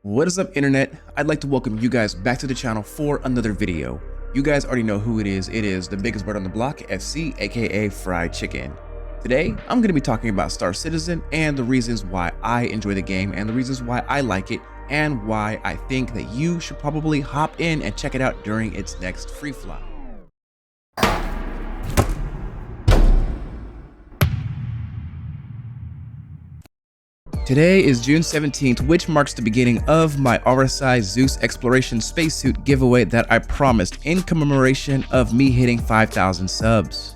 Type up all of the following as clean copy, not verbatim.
What is up, internet? I'd like to welcome you guys back to the channel for another video. You guys already know who it is. It is the biggest bird on the block, FC, aka Fried Chicken. Today, I'm going to be talking about Star Citizen and the reasons why I enjoy the game and the reasons why I like it and why I think that you should probably hop in and check it out during its next free fly. Today is June 17th, which marks the beginning of my RSI Zeus Exploration Spacesuit giveaway that I promised in commemoration of me hitting 5,000 subs.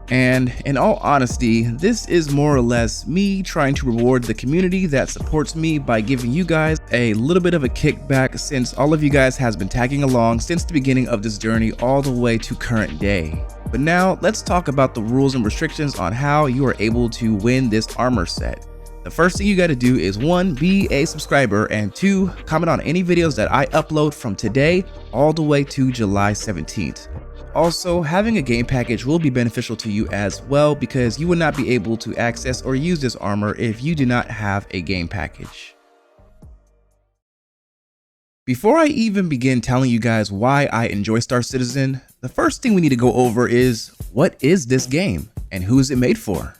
And in all honesty, this is more or less me trying to reward the community that supports me by giving you guys a little bit of a kickback, since all of you guys has been tagging along since the beginning of this journey all the way to current day. But now let's talk about the rules and restrictions on how you are able to win this armor set. The first thing you got to do is 1, be a subscriber, and 2, comment on any videos that I upload from today all the way to July 17th. Also, having a game package will be beneficial to you as well, because you will not be able to access or use this armor if you do not have a game package. Before I even begin telling you guys why I enjoy Star Citizen, the first thing we need to go over is, what is this game and who is it made for?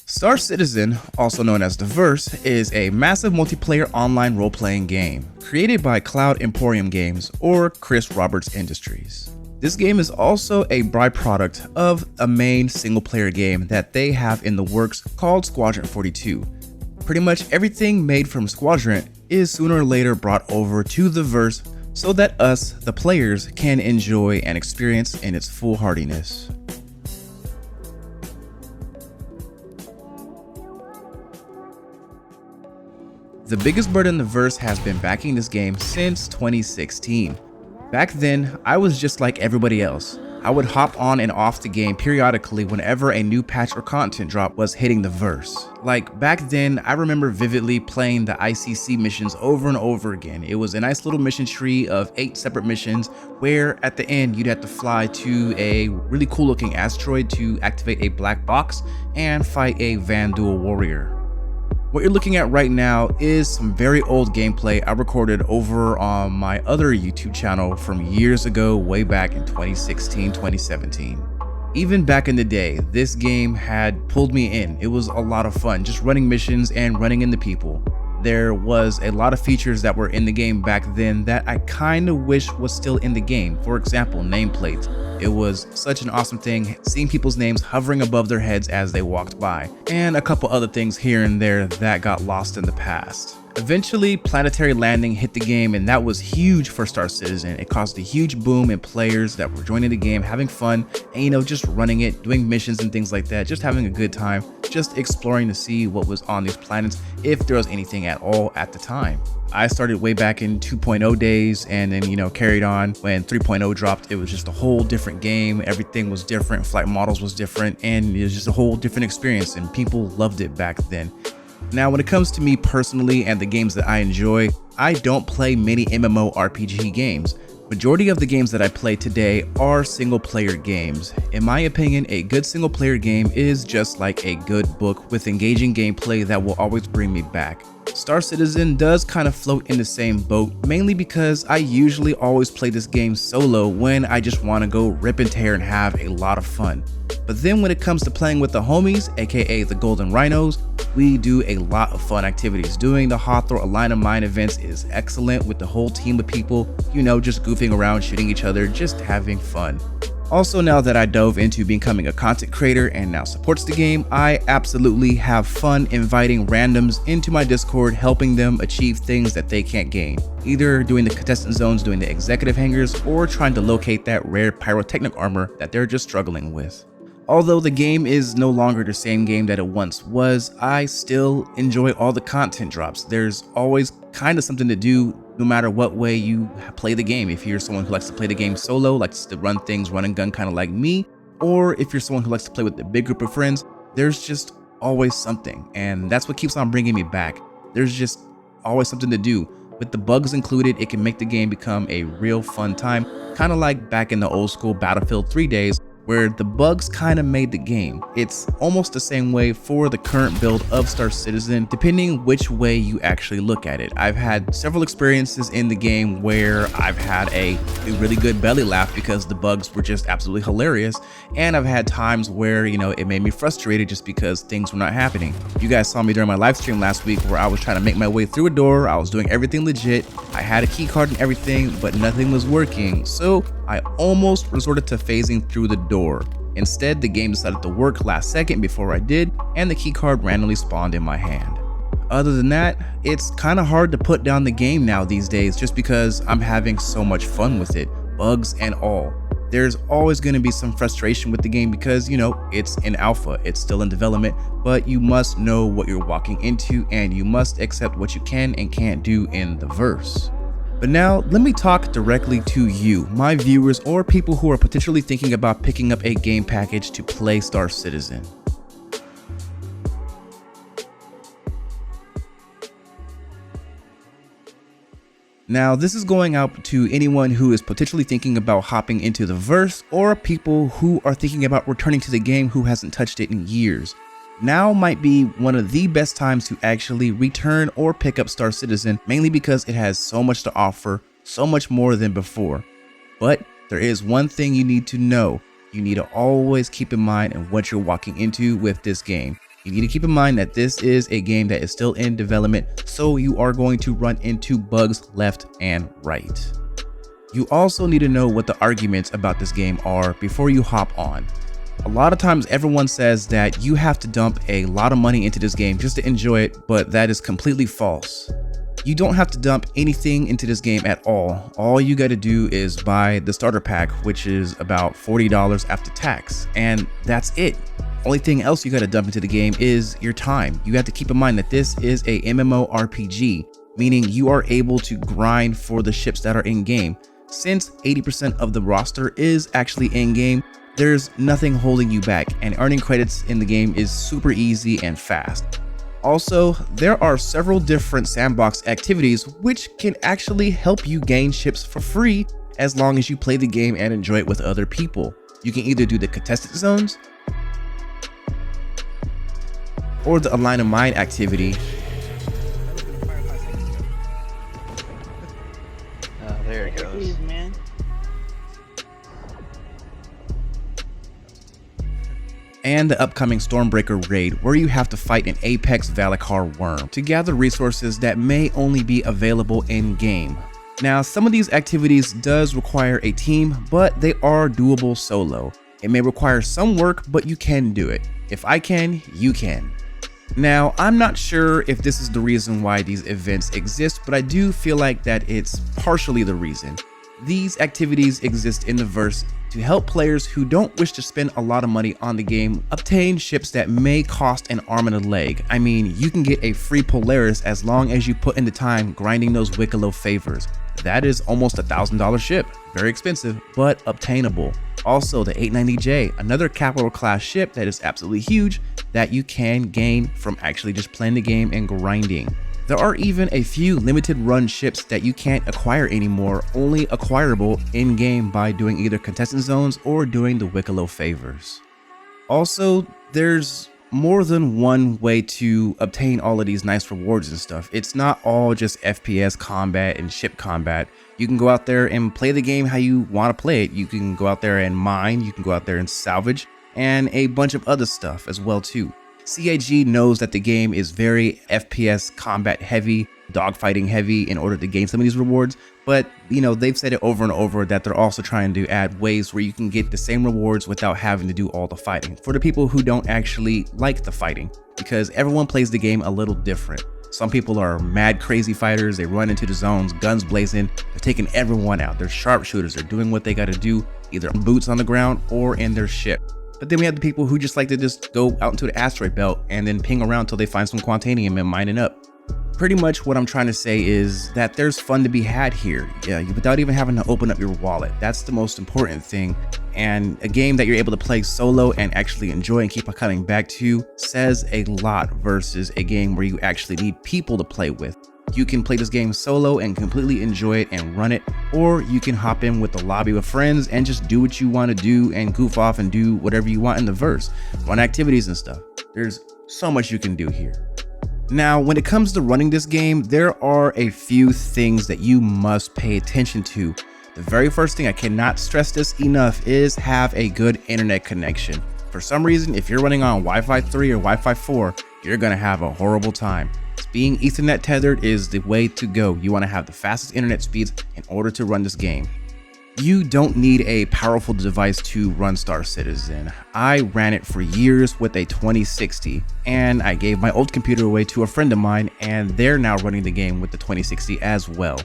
Star Citizen, also known as The Verse, is a massive multiplayer online role-playing game created by Cloud Emporium Games, or Chris Roberts Industries. This game is also a byproduct of a main single-player game that they have in the works called Squadron 42. Pretty much everything made from Squadron is sooner or later brought over to The Verse so that us, the players, can enjoy and experience in its full hardiness. The biggest bird in the verse has been backing this game since 2016. Back then, I was just like everybody else. I would hop on and off the game periodically whenever a new patch or content drop was hitting the verse. Like back then, I remember vividly playing the ICC missions over and over again. It was a nice little mission tree of 8 separate missions where at the end you'd have to fly to a really cool looking asteroid to activate a black box and fight a Vandal warrior. What you're looking at right now is some very old gameplay I recorded over on my other YouTube channel from years ago, way back in 2016, 2017. Even back in the day, this game had pulled me in. It was a lot of fun, just running missions and running into people. There was a lot of features that were in the game back then that I kind of wish was still in the game. For example, nameplates. It was such an awesome thing seeing people's names hovering above their heads as they walked by, and a couple other things here and there that got lost in the past. Eventually, planetary landing hit the game, and that was huge for Star Citizen. It caused a huge boom in players that were joining the game, having fun, and just running it, doing missions and things like that, just having a good time, just exploring to see what was on these planets, if there was anything at all at the time. I started way back in 2.0 days, and then carried on when 3.0 dropped. It was just a whole different game. Everything was different, flight models was different, and it was just a whole different experience, and people loved it back then. Now, when it comes to me personally and the games that I enjoy, I don't play many MMORPG games. Majority of the games that I play today are single player games. In my opinion, a good single player game is just like a good book with engaging gameplay that will always bring me back. Star Citizen does kind of float in the same boat, mainly because I usually always play this game solo when I just want to go rip and tear and have a lot of fun. But then when it comes to playing with the homies, aka the Golden Rhinos, we do a lot of fun activities. Doing the Hawthorne Align of Mine events is excellent with the whole team of people, just goofing around, shooting each other, just having fun. Also, now that I dove into becoming a content creator and now supports the game, I absolutely have fun inviting randoms into my Discord, helping them achieve things that they can't gain. Either doing the contestant zones, doing the executive hangars, or trying to locate that rare pyrotechnic armor that they're just struggling with. Although the game is no longer the same game that it once was, I still enjoy all the content drops. There's always kind of something to do no matter what way you play the game. If you're someone who likes to play the game solo, likes to run things, run and gun kind of like me, or if you're someone who likes to play with a big group of friends, there's just always something. And that's what keeps on bringing me back. There's just always something to do. With the bugs included, it can make the game become a real fun time, kind of like back in the old school Battlefield 3 days, where the bugs kind of made the game. It's almost the same way for the current build of Star Citizen, depending which way you actually look at it. I've had several experiences in the game where I've had a really good belly laugh because the bugs were just absolutely hilarious, and I've had times where, you know, it made me frustrated just because things were not happening. You guys saw me during my live stream last week where I was trying to make my way through a door. I was doing everything legit. I had a key card and everything, but nothing was working. So I almost resorted to phasing through the door. Instead, the game decided to work last second before I did, and the keycard randomly spawned in my hand. Other than that, it's kind of hard to put down the game now these days just because I'm having so much fun with it, bugs and all. There's always going to be some frustration with the game because, you know, it's in alpha, it's still in development, but you must know what you're walking into and you must accept what you can and can't do in the verse. But now, let me talk directly to you, my viewers, or people who are potentially thinking about picking up a game package to play Star Citizen. Now, this is going out to anyone who is potentially thinking about hopping into the verse, or people who are thinking about returning to the game who hasn't touched it in years. Now might be one of the best times to actually return or pick up Star Citizen, mainly because it has so much to offer, so much more than before. But there is one thing you need to know. You need to always keep in mind and what you're walking into with this game. You need to keep in mind that this is a game that is still in development, so you are going to run into bugs left and right. You also need to know what the arguments about this game are before you hop on. A lot of times everyone says that you have to dump a lot of money into this game just to enjoy it, but that is completely false. You don't have to dump anything into this game at all. All you got to do is buy the starter pack, which is about $40 after tax, and that's it. Only thing else you got to dump into the game is your time. You have to keep in mind that this is a MMORPG, meaning you are able to grind for the ships that are in game. Since 80% of the roster is actually in game, there's nothing holding you back, and earning credits in the game is super easy and fast. Also, there are several different sandbox activities which can actually help you gain ships for free as long as you play the game and enjoy it with other people. You can either do the contested zones or the align a mine activity. There it goes. And the upcoming Stormbreaker raid, where you have to fight an Apex Valakar worm to gather resources that may only be available in game. Now, some of these activities does require a team, but they are doable solo. It may require some work, but you can do it. If I can, you can. Now, I'm not sure if this is the reason why these events exist, but I do feel like that it's partially the reason. These activities exist in the verse to help players who don't wish to spend a lot of money on the game obtain ships that may cost an arm and a leg. I mean, you can get a free Polaris as long as you put in the time grinding those Wicklow favors. That is almost $1,000 ship. Very expensive, but obtainable. Also, the 890J, another capital class ship that is absolutely huge that you can gain from actually just playing the game and grinding. There are even a few limited run ships that you can't acquire anymore, only acquirable in-game by doing either contestant zones or doing the Wicklow favors. Also, there's more than one way to obtain all of these nice rewards and stuff. It's not all just FPS combat and ship combat. You can go out there and play the game how you want to play it. You can go out there and mine, you can go out there and salvage, and a bunch of other stuff as well too. CIG knows that the game is very FPS combat heavy, dogfighting heavy in order to gain some of these rewards, but you know, they've said it over and over that they're also trying to add ways where you can get the same rewards without having to do all the fighting for the people who don't actually like the fighting, because everyone plays the game a little different. Some people are mad crazy fighters, they run into the zones, guns blazing, they're taking everyone out, they're sharpshooters, they're doing what they got to do either on boots on the ground or in their ship. But then we have the people who just like to just go out into the asteroid belt and then ping around till they find some quantanium and mine it up. Pretty much what I'm trying to say is that there's fun to be had here, without even having to open up your wallet. That's the most important thing. And a game that you're able to play solo and actually enjoy and keep coming back to says a lot versus a game where you actually need people to play with. You can play this game solo and completely enjoy it and run it, or you can hop in with a lobby with friends and just do what you want to do and goof off and do whatever you want in the verse, run activities and stuff. There's so much you can do here. Now, when it comes to running this game, there are a few things that you must pay attention to. The very first thing, I cannot stress this enough, is have a good internet connection. For some reason, if you're running on Wi-Fi 3 or Wi-Fi 4, you're gonna have a horrible time. Being Ethernet tethered is the way to go. You want to have the fastest internet speeds in order to run this game. You don't need a powerful device to run Star Citizen. I ran it for years with a 2060, and I gave my old computer away to a friend of mine, and they're now running the game with the 2060 as well.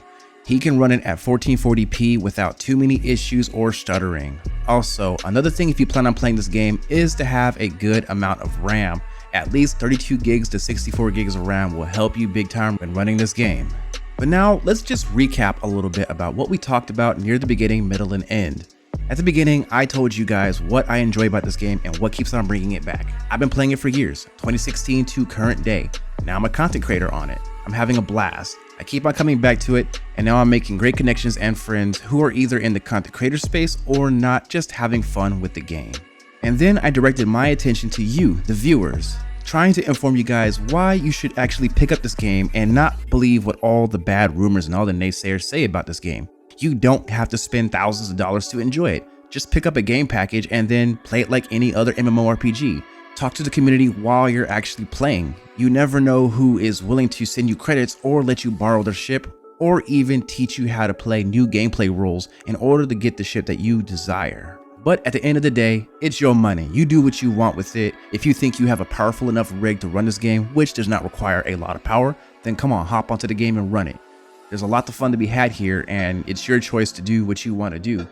He can run it at 1440p without too many issues or stuttering. Also, another thing if you plan on playing this game is to have a good amount of RAM. At least 32 gigs to 64 gigs of RAM will help you big time when running this game. But now let's just recap a little bit about what we talked about near the beginning, middle, and end. At the beginning, I told you guys what I enjoy about this game and what keeps on bringing it back. I've been playing it for years, 2016 to current day. Now I'm a content creator on it. I'm having a blast. I keep on coming back to it, and now I'm making great connections and friends who are either in the content creator space or not, just having fun with the game. And then I directed my attention to you, the viewers, trying to inform you guys why you should actually pick up this game and not believe what all the bad rumors and all the naysayers say about this game. You don't have to spend thousands of dollars to enjoy it. Just pick up a game package and then play it like any other MMORPG. Talk to the community while you're actually playing. You never know who is willing to send you credits or let you borrow their ship, or even teach you how to play new gameplay rules in order to get the ship that you desire. But at the end of the day, it's your money. You do what you want with it. If you think you have a powerful enough rig to run this game, which does not require a lot of power, then come on, hop onto the game and run it. There's a lot of fun to be had here, and it's your choice to do what you want to do.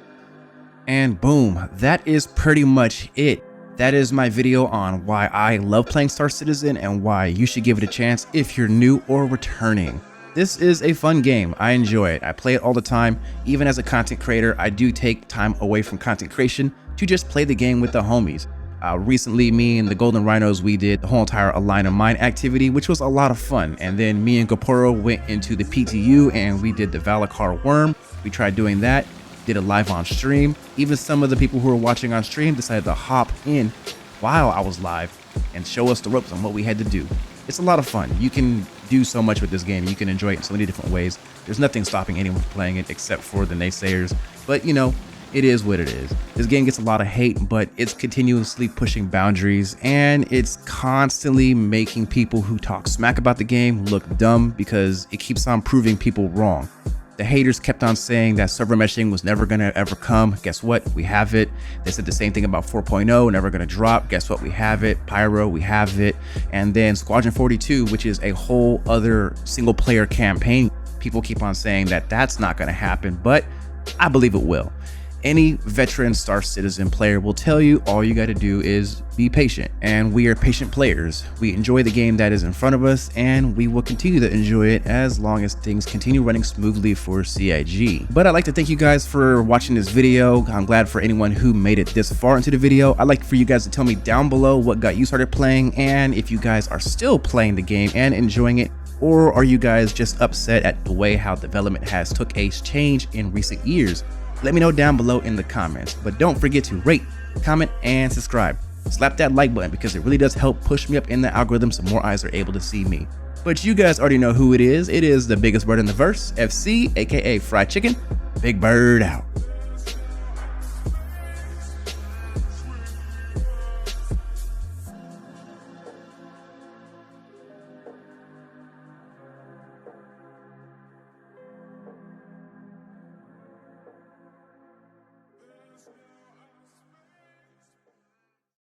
And boom, that is pretty much it. That is my video on why I love playing Star Citizen and why you should give it a chance if you're new or returning. This is a fun game. I enjoy it. I play it all the time. Even as a content creator, I do take time away from content creation to just play the game with the homies. Recently, me and the Golden Rhinos, we did the whole entire Align of Mine activity, which was a lot of fun. And then me and Goporo went into the PTU and we did the Valakar Worm. We tried doing that, did it live on stream. Even some of the people who were watching on stream decided to hop in while I was live and show us the ropes on what we had to do. It's a lot of fun. You can do so much with this game. You can enjoy it in so many different ways. There's nothing stopping anyone from playing it except for the naysayers. But you know, it is what it is. This game gets a lot of hate, but it's continuously pushing boundaries, and it's constantly making people who talk smack about the game look dumb because it keeps on proving people wrong. The haters kept on saying that server meshing was never gonna ever come. Guess what? We have it. They said the same thing about 4.0, never gonna drop. Guess what? We have it. Pyro, we have it. And then Squadron 42, which is a whole other single player campaign. People keep on saying that that's not gonna happen, but I believe it will. Any veteran Star Citizen player will tell you all you got to do is be patient, and we are patient players. We enjoy the game that is in front of us, and we will continue to enjoy it as long as things continue running smoothly for CIG. But I'd like to thank you guys for watching this video. I'm glad for anyone who made it this far into the video. I'd like for you guys to tell me down below what got you started playing, and if you guys are still playing the game and enjoying it, or are you guys just upset at the way how development has took a change in recent years. Let me know down below in the comments, but don't forget to rate, comment, and subscribe. Slap that like button because it really does help push me up in the algorithm so more eyes are able to see me. But you guys already know who it is. It is the biggest bird in the verse, FC, aka Fried Chicken. Big Bird out.